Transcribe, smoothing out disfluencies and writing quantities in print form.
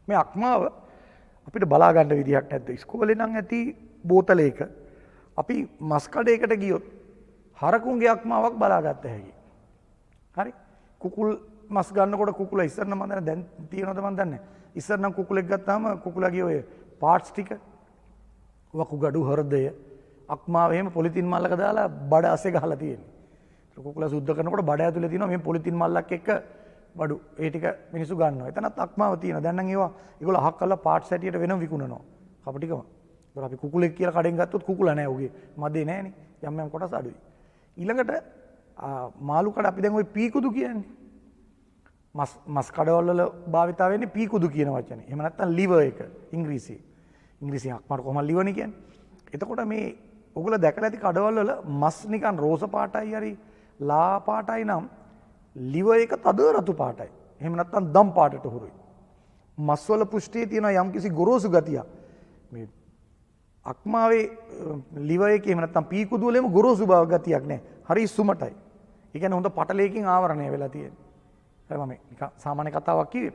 මේ අක්මාව අපිට බලා ගන්න විදිහක් නැද්ද? ඉස්කෝලේ නම් ඇති බෝතලයක අපි මස් කඩේකට ගියොත් හරකුන්ගේ අක්මාවක් බලාගත්ත හැකි. හරි? කුකුල් මස් ගන්නකොට කුකුල ඉස්සර නම් මම දන්නේ දැන් තියෙනවද මම දන්නේ නැහැ. ඉස්සර නම් කුකුලෙක් ගත්තාම කුකුලාගේ ඔය පාර්ට්ස් ටික වකුගඩු හෘදය අක්මාව එහෙම පොලිතින් මල්ලක දාලා බඩ අස්සේ ගහලා තියෙන්නේ. කුකුලා සුද්ධ කරනකොට බඩ ඇතුලේ තියෙනවා මේ පොලිතින් මල්ලක් එක්ක බඩු ඒ ටික මිනිස්සු ගන්නවා. එතනත් අක්මාව තියෙනවා. දැන් නම් ඒගොල්ලෝ අහක් කරලා පාර්ට්ස් හැටියට වෙනම විකුණනවා. කපටිකම. ඒතර අපි කුකුලෙක් කියලා කඩෙන් ගත්තොත් කුකුලා නැහැ උගේ. මදේ නැහනේ. යම් යම් කොටස් අඩුයි. ඊළඟට මාළු කඩ අපි දැන් ওই පීකුදු කියන්නේ. මස් කඩවල වල භාවිතා වෙන්නේ පීකුදු කියන වචනේ. එහෙම නැත්නම් liver එක ඉංග්‍රීසියෙන්. ඉංග්‍රීසියෙන් අක්මාට කොහොමද liver නේ කියන්නේ. එතකොට මේ ඔයගොල්ලෝ දැකලා ඇති කඩවල වල මස් නිකන් රෝස පාටයි හරි ලා පාටයි නම් liver එක තද රතු පාටයි. එහෙම නැත්නම් දම් පාටට හුරුයි. මස් වල පුෂ්ටියේ තියෙන යම්කිසි ගොරෝසු ගතියක්. මේ අක්මාවේ liver එකේ එහෙම නැත්නම් පීකුදු වලේම ගොරෝසු බව ගතියක් නැහැ. හරි සුමටයි. ඒ කියන්නේ හොඳ පටලයකින් ආවරණය වෙලා තියෙන්නේ. හරි මම නිකන් සාමාන්‍ය කතාවක් කිව්වේ.